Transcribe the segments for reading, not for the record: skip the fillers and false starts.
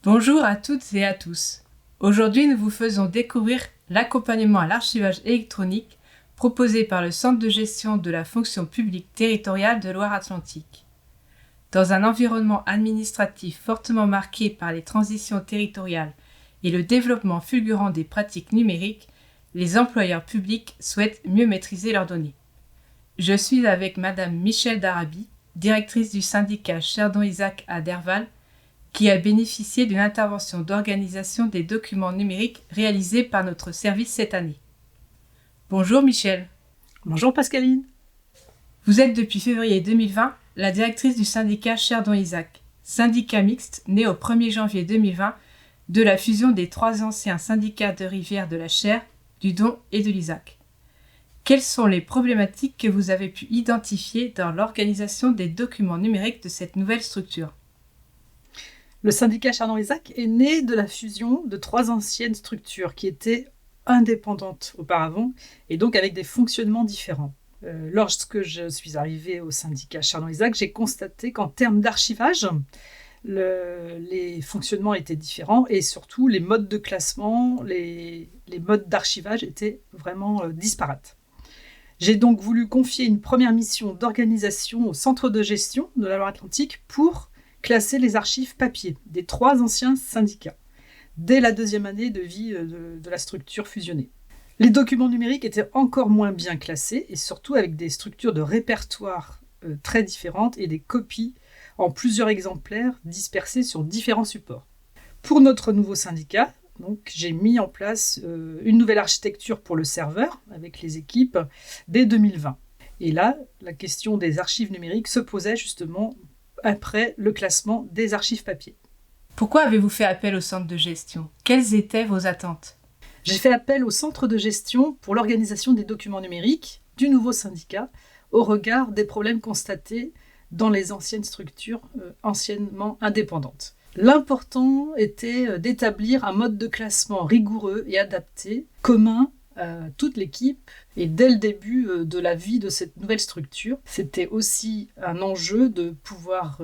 Bonjour à toutes et à tous. Aujourd'hui, nous vous faisons découvrir l'accompagnement à l'archivage électronique proposé par le Centre de gestion de la fonction publique territoriale de Loire-Atlantique. Dans un environnement administratif fortement marqué par les transitions territoriales et le développement fulgurant des pratiques numériques, les employeurs publics souhaitent mieux maîtriser leurs données. Je suis avec Madame Michèle Darabi, directrice du syndicat Cherdon-Isaac à Derval, qui a bénéficié d'une intervention d'organisation des documents numériques réalisée par notre service cette année. Bonjour Michèle. Bonjour Pascaline. Vous êtes depuis février 2020 la directrice du syndicat Cherdon-Isaac, syndicat mixte né au 1er janvier 2020 de la fusion des 3 anciens syndicats de rivière de la Cher, du Don et de l'Isaac. Quelles sont les problématiques que vous avez pu identifier dans l'organisation des documents numériques de cette nouvelle structure ? Le syndicat Cherdon-Isaac est né de la fusion de 3 anciennes structures qui étaient indépendantes auparavant et donc avec des fonctionnements différents. Lorsque je suis arrivée au syndicat Cherdon-Isaac, j'ai constaté qu'en termes d'archivage, les fonctionnements étaient différents et surtout les modes de classement, les modes d'archivage étaient vraiment disparates. J'ai donc voulu confier une première mission d'organisation au centre de gestion de la Loire-Atlantique pour classer les archives papier des 3 anciens syndicats, dès la 2e année de vie de la structure fusionnée. Les documents numériques étaient encore moins bien classés, et surtout avec des structures de répertoire très différentes et des copies en plusieurs exemplaires dispersés sur différents supports. Pour notre nouveau syndicat, donc, j'ai mis en place une nouvelle architecture pour le serveur, avec les équipes, dès 2020. Et là, la question des archives numériques se posait justement après le classement des archives papier. Pourquoi avez-vous fait appel au centre de gestion ? Quelles étaient vos attentes ? J'ai fait appel au centre de gestion pour l'organisation des documents numériques du nouveau syndicat au regard des problèmes constatés dans les anciennes structures anciennement indépendantes. L'important était d'établir un mode de classement rigoureux et adapté, commun à toute l'équipe et dès le début de la vie de cette nouvelle structure. C'était aussi un enjeu de pouvoir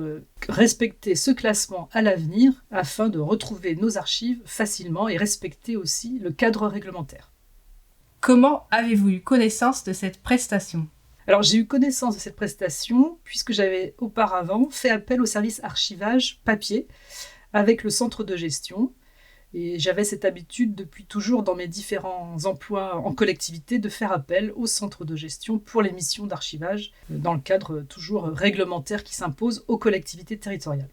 respecter ce classement à l'avenir afin de retrouver nos archives facilement et respecter aussi le cadre réglementaire. Comment avez-vous eu connaissance de cette prestation ? Alors j'ai eu connaissance de cette prestation puisque j'avais auparavant fait appel au service archivage papier avec le centre de gestion. Et j'avais cette habitude depuis toujours dans mes différents emplois en collectivité de faire appel au centre de gestion pour les missions d'archivage dans le cadre toujours réglementaire qui s'impose aux collectivités territoriales.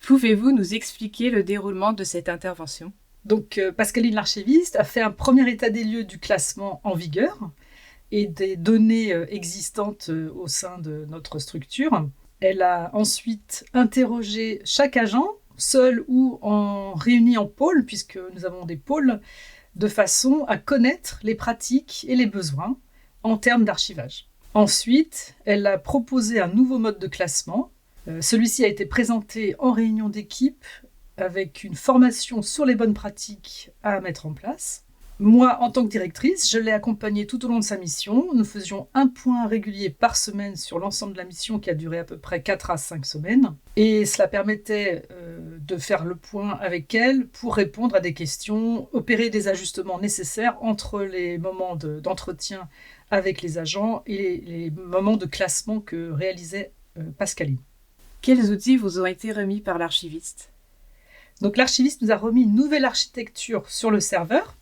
Pouvez-vous nous expliquer le déroulement de cette intervention ? Donc Pascaline l'archiviste a fait un premier état des lieux du classement en vigueur et des données existantes au sein de notre structure. Elle a ensuite interrogé chaque agent, seul ou réunis en pôle, puisque nous avons des pôles, de façon à connaître les pratiques et les besoins en termes d'archivage. Ensuite, elle a proposé un nouveau mode de classement. Celui-ci a été présenté en réunion d'équipe avec une formation sur les bonnes pratiques à mettre en place. Moi, en tant que directrice, je l'ai accompagnée tout au long de sa mission. Nous faisions un point régulier par semaine sur l'ensemble de la mission qui a duré à peu près 4 à 5 semaines. Et cela permettait de faire le point avec elle pour répondre à des questions, opérer des ajustements nécessaires entre les moments d'entretien avec les agents et les moments de classement que réalisait Pascaline. Quels outils vous ont été remis par l'archiviste ? Donc l'archiviste nous a remis une nouvelle architecture sur le serveur,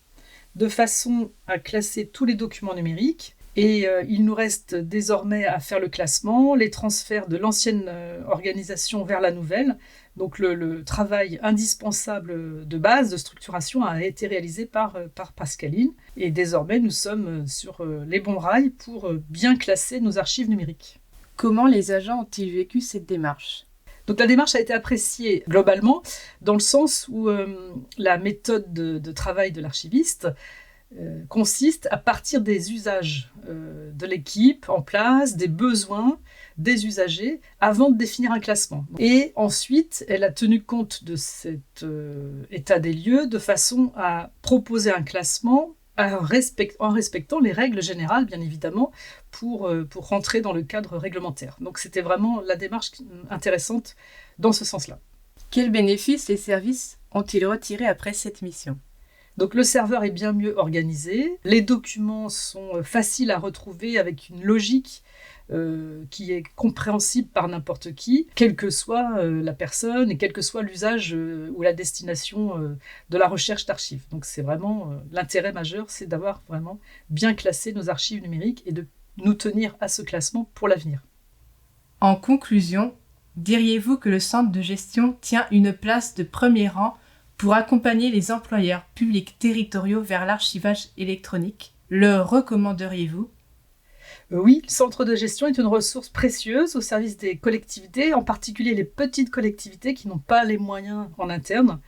de façon à classer tous les documents numériques. Et il nous reste désormais à faire le classement, les transferts de l'ancienne organisation vers la nouvelle. Donc le travail indispensable de base, de structuration, a été réalisé par Pascaline. Et désormais, nous sommes sur les bons rails pour bien classer nos archives numériques. Comment les agents ont-ils vécu cette démarche ? Donc la démarche a été appréciée globalement dans le sens où la méthode de travail de l'archiviste consiste à partir des usages de l'équipe en place, des besoins des usagers avant de définir un classement. Et ensuite, elle a tenu compte de cet état des lieux de façon à proposer un classement en respectant les règles générales, bien évidemment, pour rentrer dans le cadre réglementaire. Donc c'était vraiment la démarche intéressante dans ce sens-là. Quels bénéfices les services ont-ils retiré après cette mission? Donc le serveur est bien mieux organisé, les documents sont faciles à retrouver avec une logique qui est compréhensible par n'importe qui, quelle que soit la personne et quel que soit l'usage ou la destination de la recherche d'archives. Donc c'est vraiment l'intérêt majeur, c'est d'avoir vraiment bien classé nos archives numériques et de nous tenir à ce classement pour l'avenir. En conclusion, diriez-vous que le centre de gestion tient une place de premier rang pour accompagner les employeurs publics territoriaux vers l'archivage électronique? Le recommanderiez-vous? Oui, le centre de gestion est une ressource précieuse au service des collectivités, en particulier les petites collectivités qui n'ont pas les moyens en interne,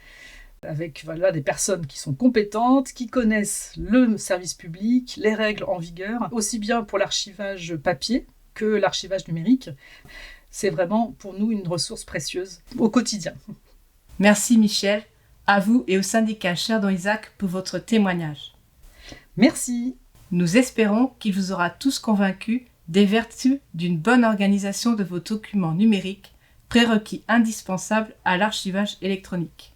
avec des personnes qui sont compétentes, qui connaissent le service public, les règles en vigueur, aussi bien pour l'archivage papier que l'archivage numérique. C'est vraiment pour nous une ressource précieuse au quotidien. Merci Michel, à vous et au syndicat Cherdon-Isaac pour votre témoignage. Merci. Nous espérons qu'il vous aura tous convaincus des vertus d'une bonne organisation de vos documents numériques, prérequis indispensables à l'archivage électronique.